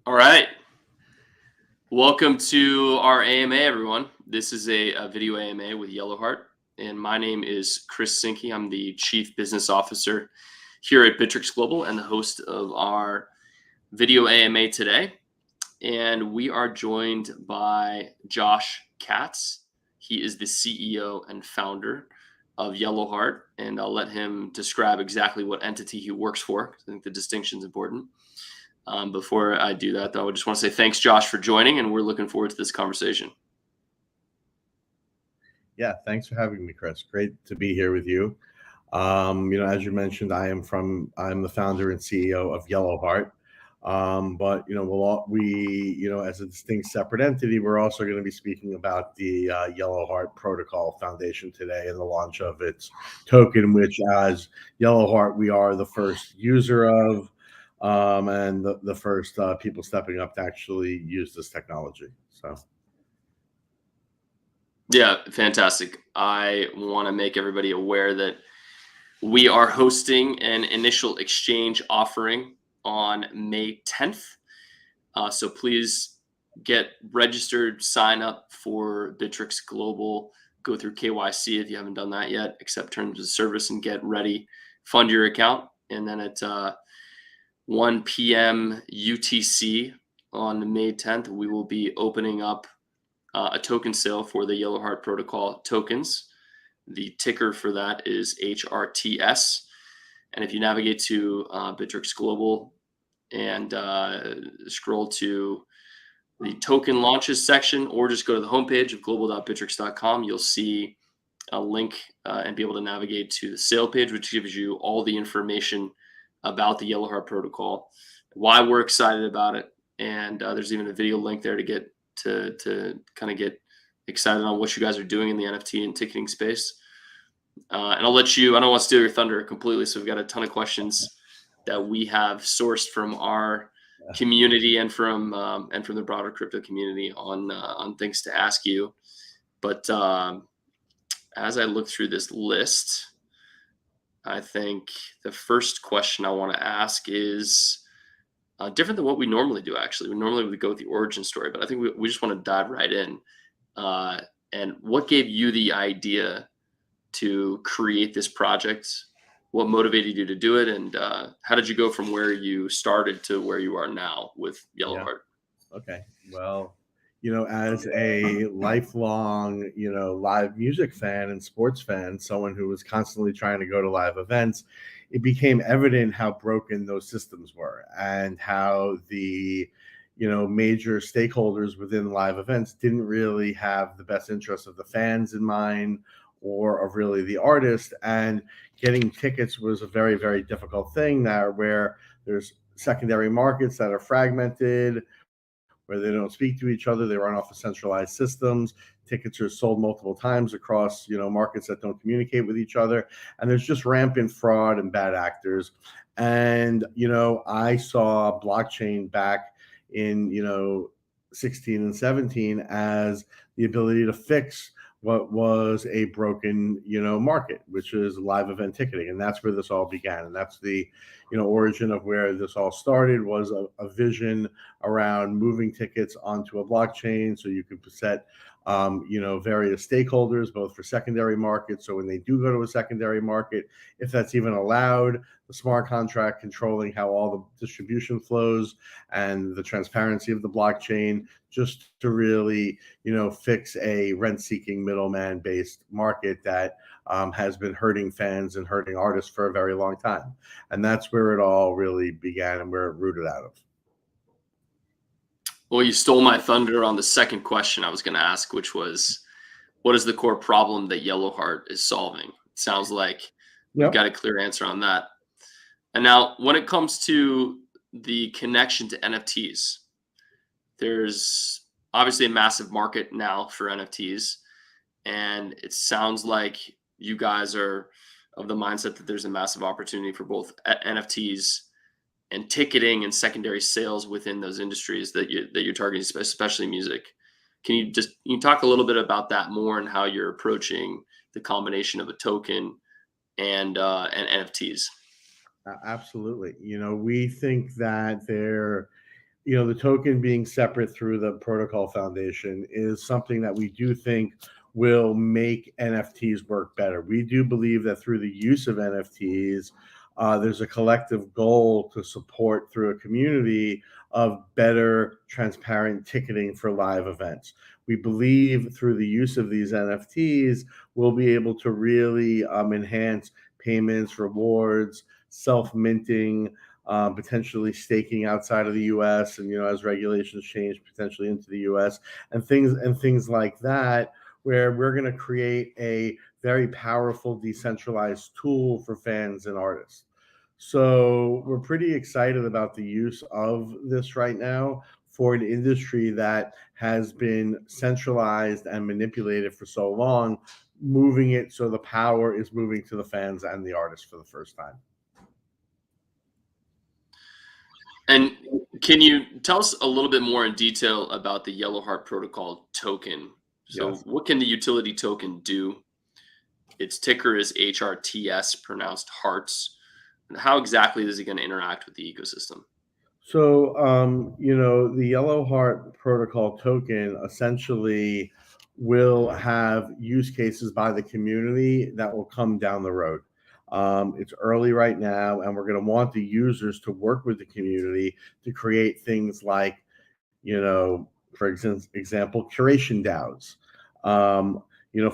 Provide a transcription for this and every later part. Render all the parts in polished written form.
All right. Welcome to our AMA, everyone. This is a video AMA with YellowHeart, and my name is Chris Sinke. I'm the Chief Business Officer here at Bittrex Global and the host of our video AMA today. And we are joined by Josh Katz. He is the CEO and founder of YellowHeart, and I'll let him describe exactly what entity he works for. I think the distinction is important. Before I do that, though, I just want to say thanks, Josh, for joining, and we're looking forward to this conversation. Yeah, thanks for having me, Chris. Great to be here with you. As you mentioned, I'm the founder and CEO of YellowHeart. But as a distinct separate entity, we're also going to be speaking about the YellowHeart Protocol Foundation today and the launch of its token, which as YellowHeart we are the first user of, and the first people stepping up to actually use this technology. So. Yeah, fantastic. I want to make everybody aware that we are hosting an initial exchange offering on May 10th. So please get registered, sign up for Bittrex Global, go through KYC if you haven't done that yet, accept terms of service and get ready, fund your account. And then at 1 p.m. UTC on May 10th, we will be opening up a token sale for the YellowHeart Protocol tokens. The ticker for that is HRTS. And if you navigate to Bittrex Global and scroll to the token launches section, or just go to the homepage of global.bittrex.com, you'll see a link and be able to navigate to the sale page, which gives you all the information about the YellowHeart Protocol, why we're excited about it. And there's even a video link there to get kind of get excited on what you guys are doing in the NFT and ticketing space. And I'll let you, I don't want to steal your thunder completely. So we've got a ton of questions that we have sourced from our community and from the broader crypto community on things to ask you. But as I look through this list, I think the first question I want to ask is different than what we normally do, actually. We normally go with the origin story, but I think we just want to dive right in. And what gave you the idea to create this project? What motivated you to do it? And how did you go from where you started to where you are now with YellowHeart? Yeah. Okay. Well, as a lifelong, live music fan and sports fan, someone who was constantly trying to go to live events, it became evident how broken those systems were and how the, major stakeholders within live events didn't really have the best interests of the fans in mind or of really the artist. And getting tickets was a very, very difficult thing there, where there's secondary markets that are fragmented, where they don't speak to each other. They run off of centralized systems. Tickets are sold multiple times across, markets that don't communicate with each other. And there's just rampant fraud and bad actors. And, I saw blockchain back in, 16 and 17 as the ability to fix what was a broken, market, which is live event ticketing. And that's where this all began. And that's the, origin of where this all started, was a vision around moving tickets onto a blockchain so you could set, various stakeholders, both for secondary markets. So when they do go to a secondary market, if that's even allowed, the smart contract controlling how all the distribution flows and the transparency of the blockchain, just to really, fix a rent-seeking middleman-based market that has been hurting fans and hurting artists for a very long time. And that's where it all really began and where it rooted out of. Well, you stole my thunder on the second question I was going to ask, which was, what is the core problem that YellowHeart is solving? It sounds like you've got a clear answer on that. And now when it comes to the connection to NFTs, there's obviously a massive market now for NFTs. And it sounds like you guys are of the mindset that there's a massive opportunity for both NFTs and ticketing and secondary sales within those industries that you're targeting, especially music. Can you talk a little bit about that more and how you're approaching the combination of a token and NFTs? Absolutely. We think that there the token being separate through the protocol foundation is something that we do think will make NFTs work better. We do believe that through the use of NFTs, there's a collective goal to support through a community of better, transparent ticketing for live events. We believe through the use of these NFTs, we'll be able to really enhance payments, rewards, self-minting, potentially staking outside of the U.S. and as regulations change, potentially into the U.S. and things like that, where we're going to create a very powerful decentralized tool for fans and artists. So we're pretty excited about the use of this right now for an industry that has been centralized and manipulated for so long, moving it so the power is moving to the fans and the artists for the first time. And can you tell us a little bit more in detail about the YellowHeart protocol token? So Yes. what can the utility token do? Its ticker is HRTS, pronounced hearts. And how exactly is it going to interact with the ecosystem? So, the YellowHeart protocol token essentially will have use cases by the community that will come down the road. It's early right now, and we're going to want the users to work with the community to create things like, for example, curation DAOs,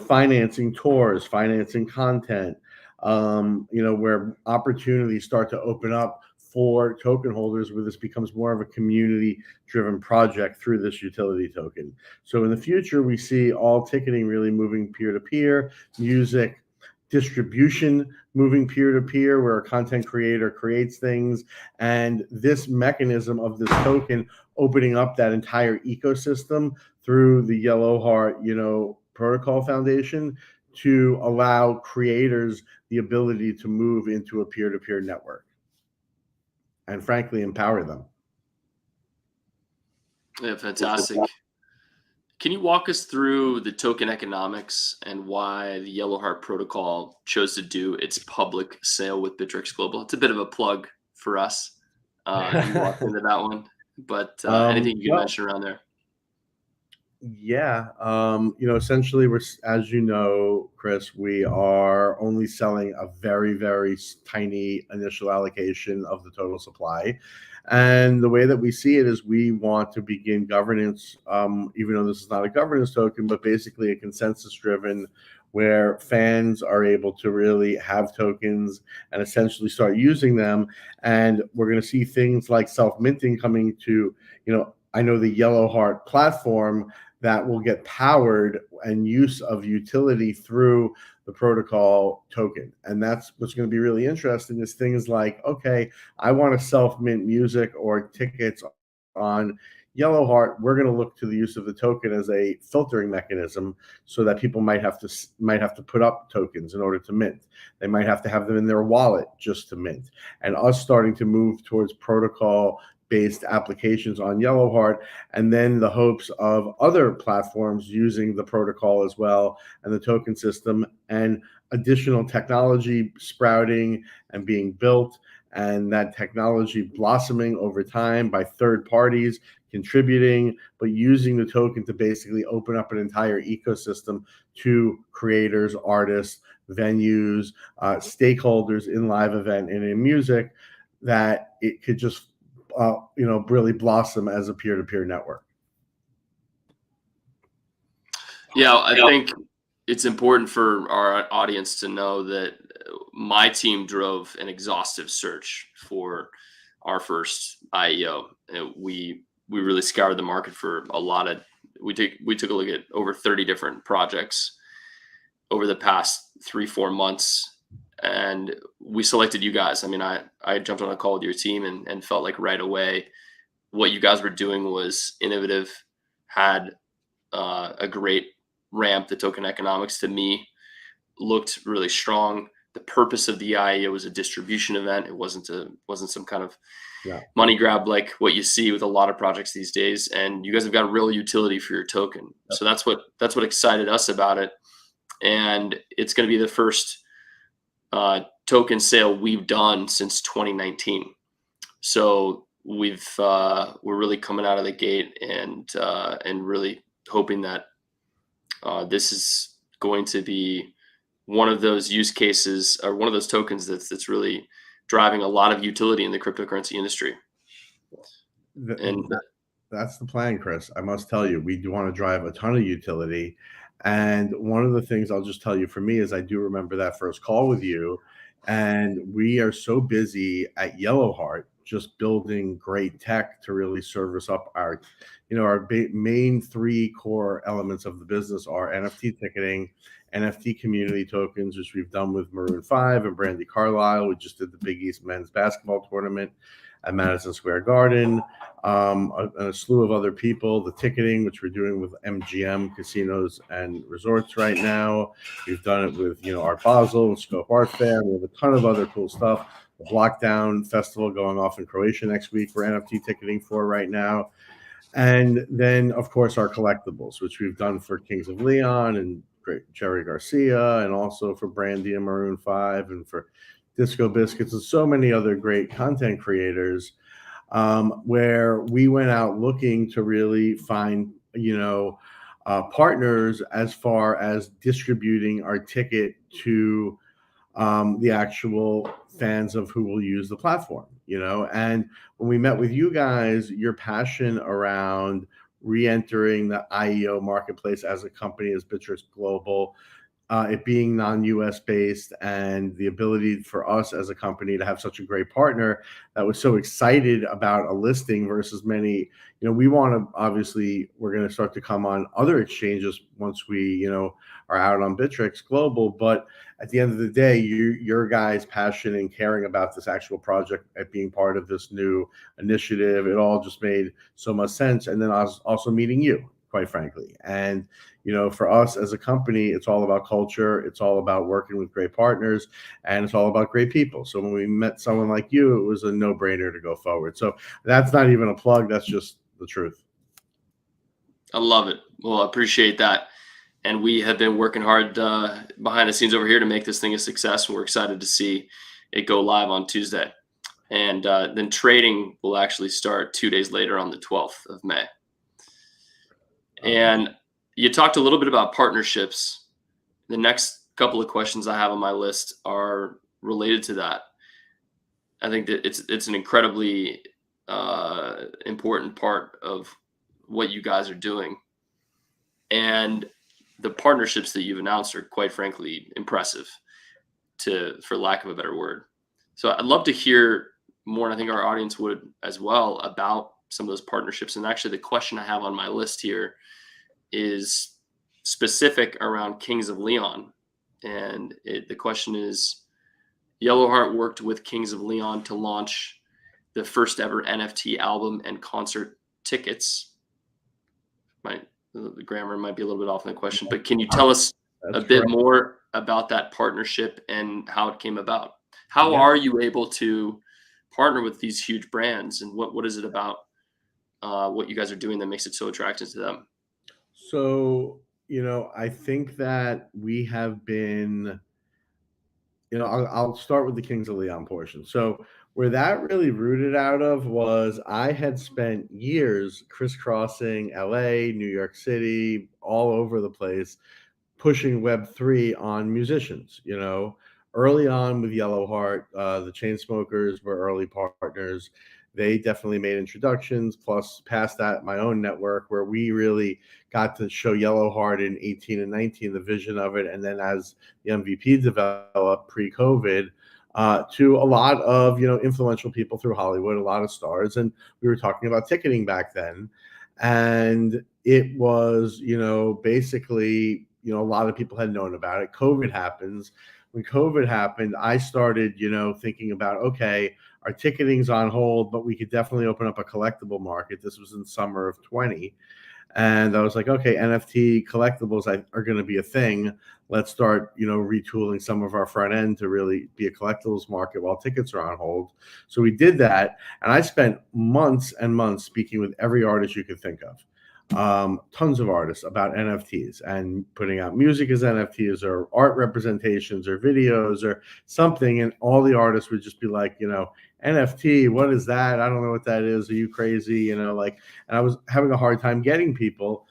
financing tours, financing content, where opportunities start to open up for token holders, where this becomes more of a community driven project through this utility token. So in the future, we see all ticketing really moving peer to peer, music distribution moving peer to peer, where a content creator creates things, and this mechanism of this token opening up that entire ecosystem through the YellowHeart, protocol foundation to allow creators the ability to move into a peer-to-peer network and frankly empower them. Yeah, fantastic. Can you walk us through the token economics and why the YellowHeart protocol chose to do its public sale with Bittrex Global? It's a bit of a plug for us. You walked into that one, but anything you can mention around there? Yeah, essentially, as you know, Chris, we are only selling a very, very tiny initial allocation of the total supply. And the way that we see it is we want to begin governance, even though this is not a governance token, but basically a consensus driven, where fans are able to really have tokens and essentially start using them. And we're going to see things like self-minting coming to, I know the YellowHeart platform that will get powered and use of utility through the protocol token. And that's what's going to be really interesting, is things like, okay, I want to self-mint music or tickets on YellowHeart. We're going to look to the use of the token as a filtering mechanism, so that people might have to put up tokens in order to mint. They might have to have them in their wallet just to mint. And us starting to move towards protocol based applications on YellowHeart, and then the hopes of other platforms using the protocol as well, and the token system, and additional technology sprouting and being built, and that technology blossoming over time by third parties contributing, but using the token to basically open up an entire ecosystem to creators, artists, venues, stakeholders in live event and in music, that it could just really blossom as a peer-to-peer network. Yeah, I think it's important for our audience to know that my team drove an exhaustive search for our first IEO. We really scoured the market for a lot of. We took a look at over 30 different projects over the past 3-4 months, and we selected you guys. I mean, I jumped on a call with your team and felt like right away what you guys were doing was innovative, had a great ramp. The token economics to me looked really strong. The purpose of the IEO was a distribution event. It wasn't some kind of money grab like what you see with a lot of projects these days. And you guys have got real utility for your token. Yep. So that's what excited us about it. And it's going to be the first token sale we've done since 2019. So we're really coming out of the gate and really hoping that this is going to be one of those use cases or one of those tokens that's really driving a lot of utility in the cryptocurrency industry. And That's the plan, Chris. I must tell you, we do want to drive a ton of utility. And one of the things I'll just tell you for me is I do remember that first call with you. And we are so busy at YellowHeart just building great tech to really service up our, our main three core elements of the business are NFT ticketing, NFT community tokens, which we've done with Maroon 5 and Brandy Carlisle. We just did the Big East men's basketball tournament at Madison Square Garden, a slew of other people. The ticketing, which we're doing with MGM casinos and resorts right now. We've done it with, Art Basel, Scope Art Fair. We have a ton of other cool stuff. The Blockdown Festival going off in Croatia next week for NFT ticketing for right now. And then, of course, our collectibles, which we've done for Kings of Leon and Jerry Garcia, and also for Brandy and Maroon 5, and for Disco Biscuits, and so many other great content creators, where we went out looking to really find, partners as far as distributing our ticket to the actual fans of who will use the platform, And when we met with you guys, your passion around re-entering the IEO marketplace as a company, as Bittrex Global, it being non-US based, and the ability for us as a company to have such a great partner that was so excited about a listing versus many, we want to, obviously, we're going to start to come on other exchanges once we, are out on Bittrex Global. But at the end of the day, your guys' passion and caring about this actual project at being part of this new initiative, it all just made so much sense. And then I was also meeting you, quite frankly. And, for us as a company, it's all about culture. It's all about working with great partners, and it's all about great people. So when we met someone like you, it was a no-brainer to go forward. So that's not even a plug. That's just the truth. I love it. Well, I appreciate that. And we have been working hard behind the scenes over here to make this thing a success. And we're excited to see it go live on Tuesday. And then trading will actually start 2 days later on the 12th of May. And you talked a little bit about partnerships. The next couple of questions I have on my list are related to that. I think that it's an incredibly important part of what you guys are doing. And the partnerships that you've announced are, quite frankly, impressive, for lack of a better word. So I'd love to hear more, and I think our audience would as well, about some of those partnerships. And actually, the question I have on my list here is specific around Kings of Leon. And the question is, YellowHeart worked with Kings of Leon to launch the first ever NFT album and concert tickets. The grammar might be a little bit off in the question, but can you tell us a bit more about that partnership and how it came about? How are you able to partner with these huge brands, and what is it about what you guys are doing that makes it so attractive to them? So, I think that we have been, I'll start with the Kings of Leon portion. So where that really rooted out of was I had spent years crisscrossing LA, New York City, all over the place, pushing Web3 on musicians. Early on with YellowHeart, the Chainsmokers were early partners. They definitely made introductions, plus past that, my own network, where we really got to show YellowHeart in 18 and 19, the vision of it. And then as the MVP developed pre-COVID, to a lot of, influential people through Hollywood, a lot of stars. And we were talking about ticketing back then. And it was, basically, a lot of people had known about it. COVID happens. When COVID happened, I started, thinking about, okay, our ticketing's on hold, but we could definitely open up a collectible market. This was in summer of 20. And I was like, okay, NFT collectibles are going to be a thing. Let's start, retooling some of our front end to really be a collectibles market while tickets are on hold. So we did that. And I spent months and months speaking with every artist you could think of. Tons of artists about NFTs and putting out music as NFTs or art representations or videos or something. And all the artists would just be like, NFT, what is that? I don't know what that is. Are you crazy? You know, like, and I was having a hard time getting people.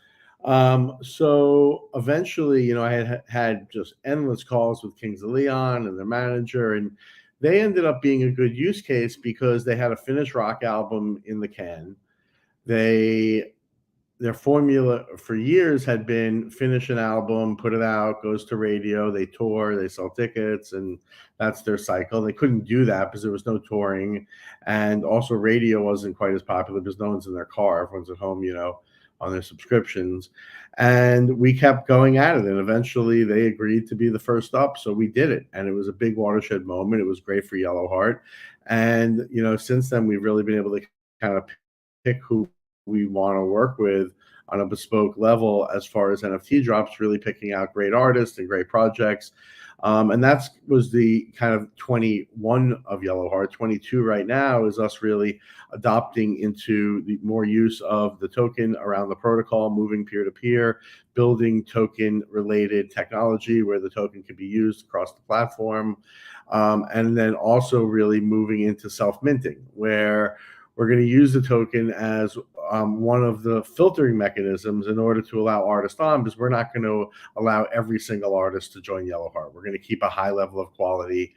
So eventually, you know, I had just endless calls with Kings of Leon and their manager, and they ended up being a good use case because they had a finished rock album in the can. They Their formula for years had been finish an album, put it out, goes to radio, they tour, they sell tickets, and that's their cycle. They couldn't do that because there was no touring, and also radio wasn't quite as popular because no one's in their car, everyone's at home, you know, on their subscriptions. And we kept going at it, and eventually they agreed to be the first up, so we did it, and it was a big watershed moment. It was great for YellowHeart, and you know, since then we've really been able to kind of pick who we want to work with on a bespoke level as far as NFT drops, really picking out great artists and great projects. And that was the kind of 21 of YellowHeart. 22 right now is us really adopting into the more use of the token around the protocol, moving peer to peer, building token related technology where the token can be used across the platform. And then also really moving into self minting, where we're going to use the token as one of the filtering mechanisms in order to allow artists on, because we're not going to allow every single artist to join YellowHeart. We're going to keep a high level of quality,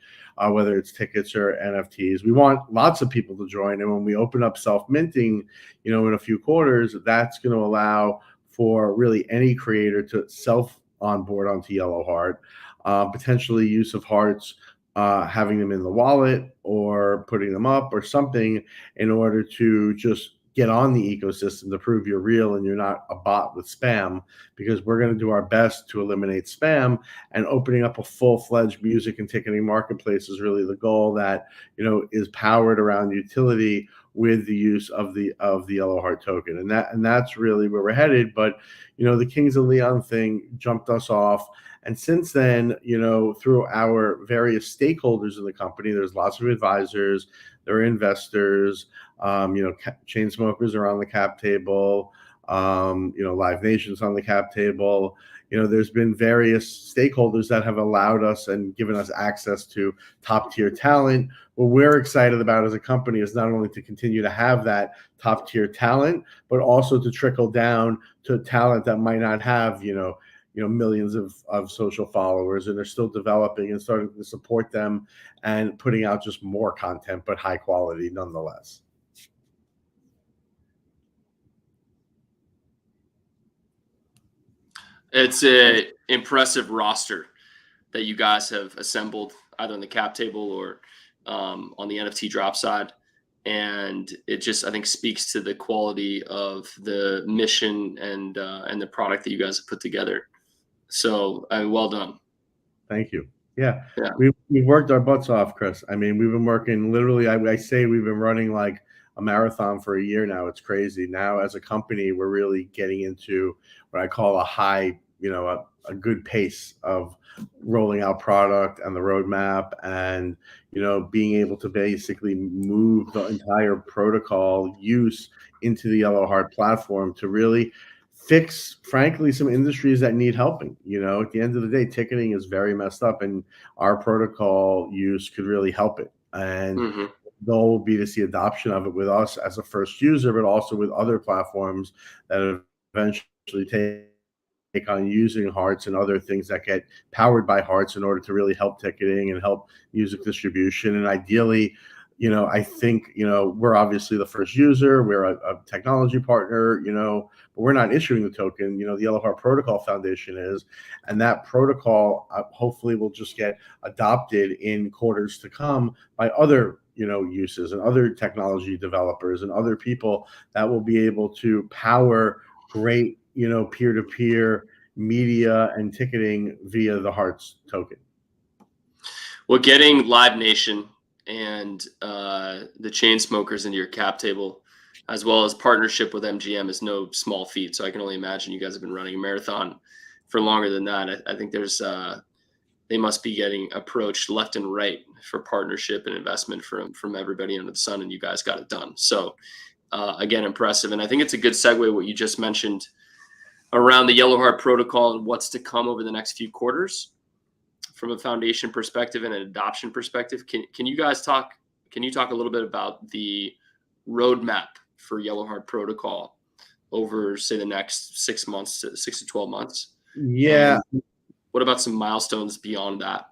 whether it's tickets or NFTs. We want lots of people to join, and when we open up self-minting, you know, in a few quarters, that's going to allow for really any creator to self-onboard onto YellowHeart, potentially use of hearts, having them in the wallet or putting them up or something in order to just get on the ecosystem to prove you're real and you're not a bot with spam, because we're going to do our best to eliminate spam. And opening up a full-fledged music and ticketing marketplace is really the goal that, you know, is powered around utility with the use of the YellowHeart token. And that's really where we're headed. But, you know, the Kings of Leon thing jumped us off. And since then, you know, through our various stakeholders in the company, there's lots of advisors, there are investors, you know, chain smokers are on the cap table, you know, Live Nation's on the cap table. You know, there's been various stakeholders that have allowed us and given us access to top tier talent. What we're excited about as a company is not only to continue to have that top tier talent, but also to trickle down to talent that might not have, you know, millions of social followers, and they're still developing and starting to support them and putting out just more content, but high quality nonetheless. It's a impressive roster that you guys have assembled either on the cap table or on the NFT drop side. And it just, I think, speaks to the quality of the mission and the product that you guys have put together. So well done. Thank you. Yeah. Yeah. We've worked our butts off, Chris. I mean, we've been working literally, I say we've been running like a marathon for a year now. It's crazy. Now as a company, we're really getting into what I call a high, you know, a good pace of rolling out product and the roadmap, and, you know, being able to basically move the entire protocol use into the YellowHeart platform to really fix, frankly, some industries that need helping. You know, at the end of the day, ticketing is very messed up, and our protocol use could really help it. And Mm-hmm. the goal will be to see adoption of it with us as a first user, but also with other platforms that eventually take on using hearts and other things that get powered by hearts in order to really help ticketing and help music distribution. And ideally, you know, I think, you know, we're obviously the first user, we're a technology partner, you know, but we're not issuing the token. You know, the YellowHeart Protocol Foundation is, and that protocol hopefully will just get adopted in quarters to come by other, you know, uses and other technology developers and other people that will be able to power great, you know, peer-to-peer media and ticketing via the Hearts token. Well, getting Live Nation and the chain smokers into your cap table, as well as partnership with MGM, is no small feat. So I can only imagine you guys have been running a marathon for longer than that. I think there's they must be getting approached left and right for partnership and investment from everybody under the sun, and you guys got it done. So again, impressive. And I think it's a good segue what you just mentioned around the YellowHeart protocol and what's to come over the next few quarters from a foundation perspective and an adoption perspective. Can you guys talk Can you talk a little bit about the roadmap for YellowHeart protocol over, say, the next 6 months, 6 to 12 months? Yeah. And what about some milestones beyond that?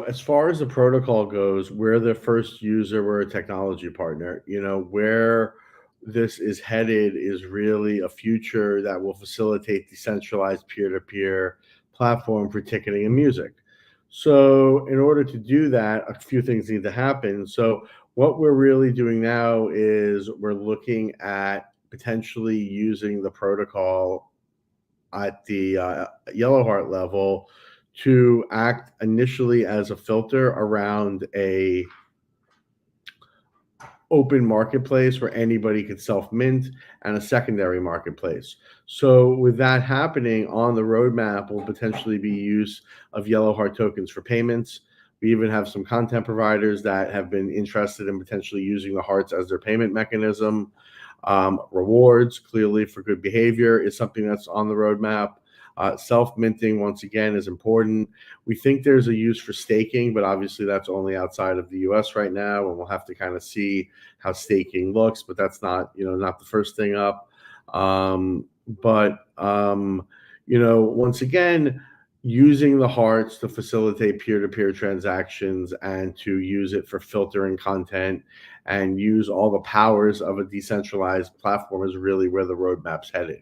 As far as the protocol goes, we're the first user, we're a technology partner. Where this is headed is really a future that will facilitate decentralized peer-to-peer platform for ticketing and music. So in order to do that, a few things need to happen. So what we're really doing now is we're looking at potentially using the protocol at the YellowHeart level to act initially as a filter around a open marketplace where anybody could self-mint, and a secondary marketplace. So with that happening, on the roadmap will potentially be use of YellowHeart tokens for payments. We even have some content providers that have been interested in potentially using the hearts as their payment mechanism. Rewards, clearly, for good behavior is something that's on the roadmap. Self-minting, once again, is important. We think there's a use for staking, but obviously that's only outside of the US right now, and we'll have to kind of see how staking looks, but that's not the first thing up. Once again, using the hearts to facilitate peer-to-peer transactions and to use it for filtering content and use all the powers of a decentralized platform is really where the roadmap's headed.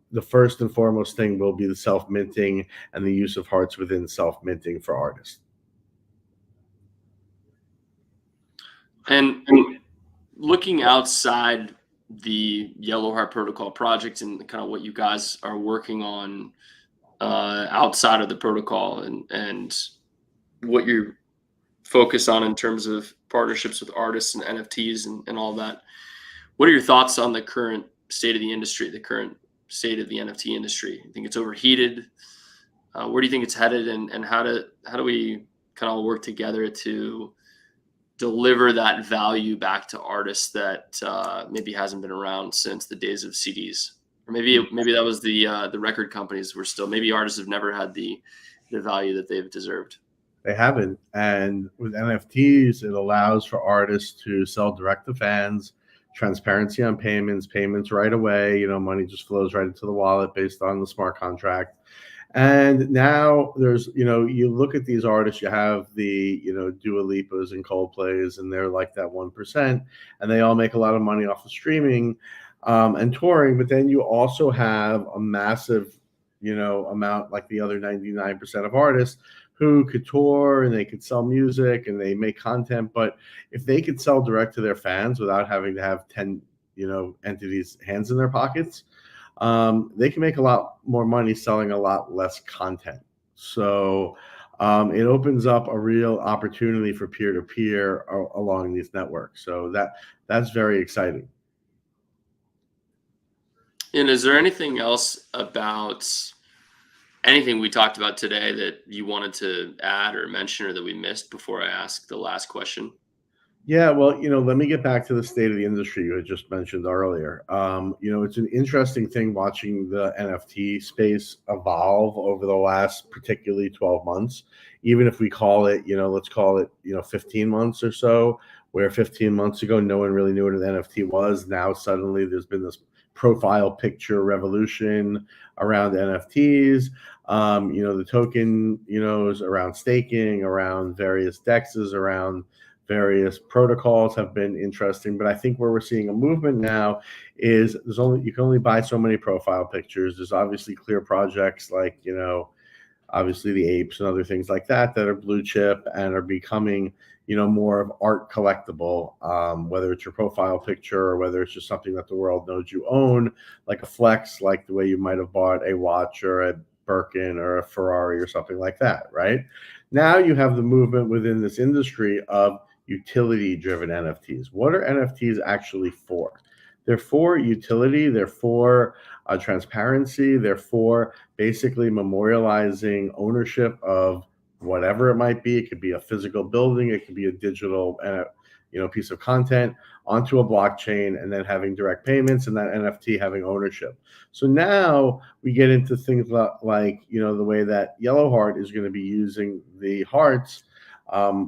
The first and foremost thing will be the self-minting and the use of hearts within self-minting for artists. And looking outside the YellowHeart protocol project and kind of what you guys are working on outside of the protocol, and what you're focused on in terms of partnerships with artists and NFTs and all that, what are your thoughts on the current state of the industry, the current state of the NFT industry? You think it's overheated? Where do you think it's headed, and how do we kind of work together to deliver that value back to artists that maybe hasn't been around since the days of CDs, or maybe that was the record companies were still, maybe artists have never had the value that they've deserved. They haven't. And with NFTs, it allows for artists to sell direct to fans, transparency on payments right away. Money just flows right into the wallet based on the smart contract. And now there's, you look at these artists, you have the, Dua Lipas and Coldplays, and they're like that 1%, and they all make a lot of money off of streaming and touring. But then you also have a massive, amount, like the other 99% of artists who could tour and they could sell music and they make content. But if they could sell direct to their fans without having to have 10, entities' hands in their pockets, they can make a lot more money selling a lot less content. So it opens up a real opportunity for peer-to-peer along these networks. So that's very exciting. And is there anything else about anything we talked about today that you wanted to add or mention, or that we missed before I ask the last question? Yeah, well, let me get back to the state of the industry you had just mentioned earlier. It's an interesting thing watching the NFT space evolve over the last particularly 12 months. Even if we call it, let's call it, 15 months or so, where 15 months ago, no one really knew what an NFT was. Now suddenly there's been this profile picture revolution around NFTs. The token, is around staking, around various dexes, around various protocols have been interesting. But I think where we're seeing a movement now is you can only buy so many profile pictures. There's obviously clear projects like, obviously the apes and other things like that are blue chip and are becoming, more of art collectible, whether it's your profile picture or whether it's just something that the world knows you own, like a flex, like the way you might have bought a watch or a Birkin or a Ferrari or something like that, right? Now you have the movement within this industry of utility-driven NFTs. What are NFTs actually for? They're for utility. They're for transparency. They're for basically memorializing ownership of whatever it might be. It could be a physical building. It could be a digital, piece of content onto a blockchain, and then having direct payments and that NFT having ownership. So now we get into things like, the way that YellowHeart is going to be using the hearts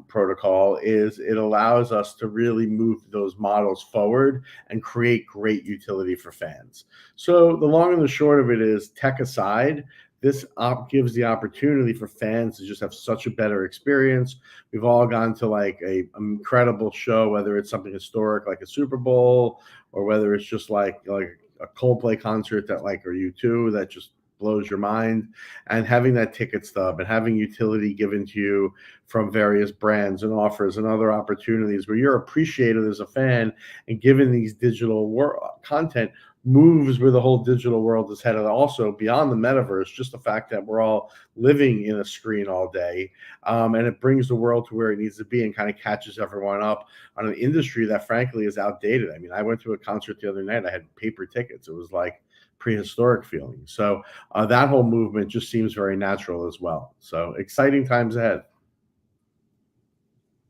protocol is it allows us to really move those models forward and create great utility for fans. So the long and the short of it is, tech aside, this gives the opportunity for fans to just have such a better experience. We've all gone to like a incredible show, whether it's something historic like a Super Bowl, or whether it's just like a Coldplay concert that like, or U2 that just blows your mind. And having that ticket stub and having utility given to you from various brands and offers and other opportunities where you're appreciated as a fan and given these digital content moves where the whole digital world is headed. Also beyond the metaverse, just the fact that we're all living in a screen all day, and it brings the world to where it needs to be and kind of catches everyone up on an industry that frankly is outdated. I mean, I went to a concert the other night, I had paper tickets. It was like prehistoric feeling. So that whole movement just seems very natural as well. So exciting times ahead.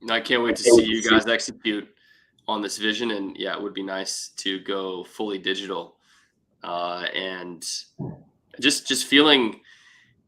I can't wait to see you guys execute on this vision. And yeah, it would be nice to go fully digital, and just feeling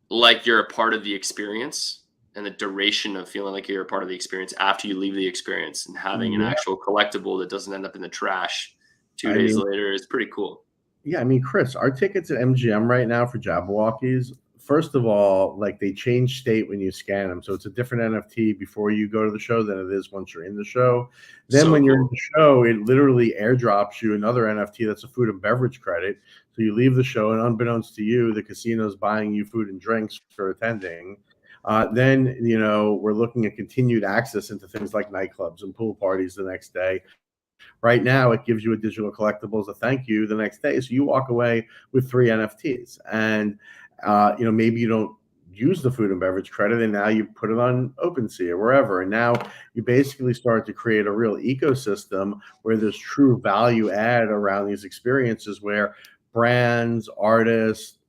like you're a part of the experience, and the duration of feeling like you're a part of the experience after you leave the experience, and having an Yeah, actual collectible that doesn't end up in the trash two I days mean, later is pretty cool. yeah, I mean, Chris, our tickets at MGM right now for Jabberwockies, first of all, like they change state when you scan them. So it's a different NFT before you go to the show than it is once you're in the show. Then So when you're in cool. the show, it literally airdrops you another NFT that's a food and beverage credit. So you leave the show, and unbeknownst to you, the casino's buying you food and drinks for attending. Then, we're looking at continued access into things like nightclubs and pool parties the next day. Right now, it gives you a digital collectible as a thank you the next day. So you walk away with 3 NFTs, and maybe you don't use the food and beverage credit, and now you put it on OpenSea or wherever, and now you basically start to create a real ecosystem where there's true value add around these experiences, where brands, artists,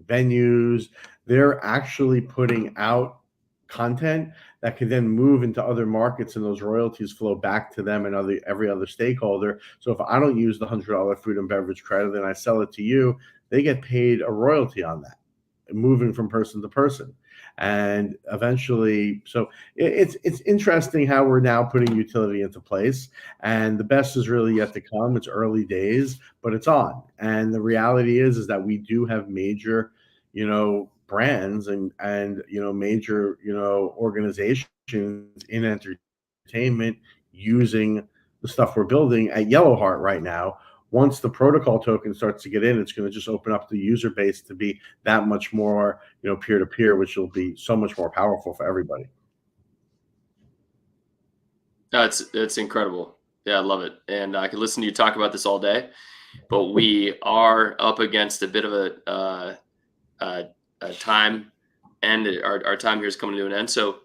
venues, they're actually putting out content that can then move into other markets, and those royalties flow back to them and every other stakeholder. So if I don't use the $100 food and beverage credit and I sell it to you, they get paid a royalty on that, moving from person to person. And eventually, so it's interesting how we're now putting utility into place, and the best is really yet to come. It's early days, but it's on. And the reality is that we do have major, brands and major, organizations in entertainment using the stuff we're building at YellowHeart right now. Once the protocol token starts to get in, it's going to just open up the user base to be that much more, peer to peer, which will be so much more powerful for everybody. It's incredible. Yeah, I love it. And I could listen to you talk about this all day, but we are up against a bit of a time, and our time here is coming to an end. So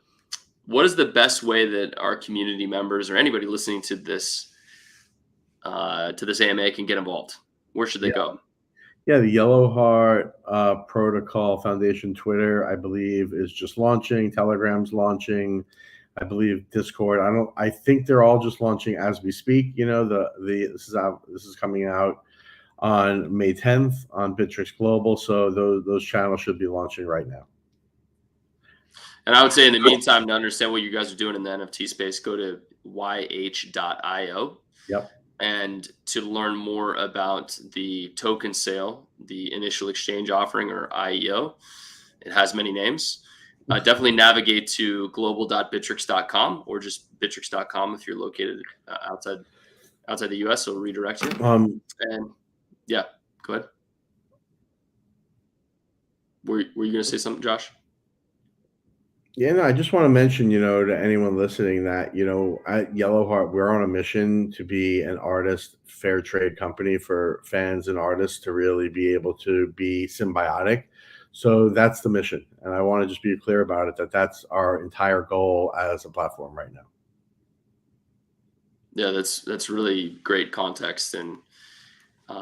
what is the best way that our community members or anybody listening to this AMA can get involved? Where should they go? Yeah, the YellowHeart Protocol Foundation Twitter, I believe, is just launching. Telegram's launching. I believe Discord. I think they're all just launching as we speak. This is coming out on May 10th on Bittrex Global. So those channels should be launching right now. And I would say in the meantime, to understand what you guys are doing in the NFT space, go to YH.io. Yep. And to learn more about the token sale, the initial exchange offering, or IEO, it has many names. Definitely navigate to global.bittrex.com or just bittrex.com if you're located outside the US. So redirect you. And yeah, go ahead. Were you going to say something, Josh? Yeah, no, I just want to mention, to anyone listening that, at YellowHeart, we're on a mission to be an artist fair trade company for fans and artists to really be able to be symbiotic. So that's the mission. And I want to just be clear about it, that's our entire goal as a platform right now. Yeah, that's really great context. And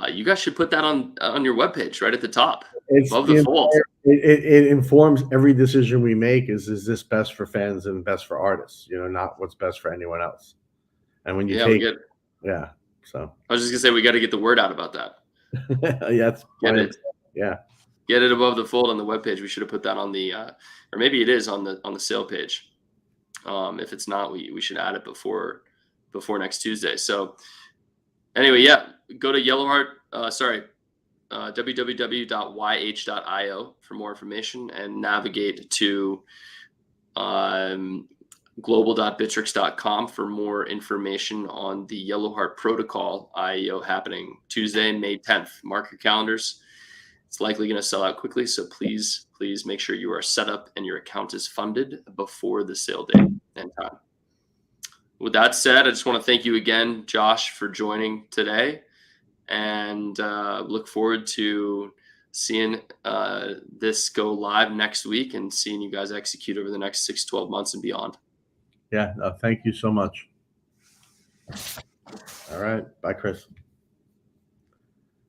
you guys should put that on your webpage right at the top, above the fold. It informs every decision we make. Is this best for fans and best for artists? Not what's best for anyone else. And when you so I was just gonna say we got to get the word out about that. Yeah, get it above the fold on the webpage. We should have put that on the or maybe it is on the sale page. If it's not, we should add it before next Tuesday. So anyway, yeah, go to YellowHeart. www.yh.io for more information, and navigate to global.bittrex.com for more information on the YellowHeart Protocol IEO happening Tuesday, May 10th. Mark your calendars. It's likely going to sell out quickly, so please make sure you are set up and your account is funded before the sale date and time. With that said, I just want to thank you again, Josh, for joining today, and look forward to seeing this go live next week and seeing you guys execute over the next 6-12 months and beyond. Yeah, thank you so much. All right. Bye, Chris.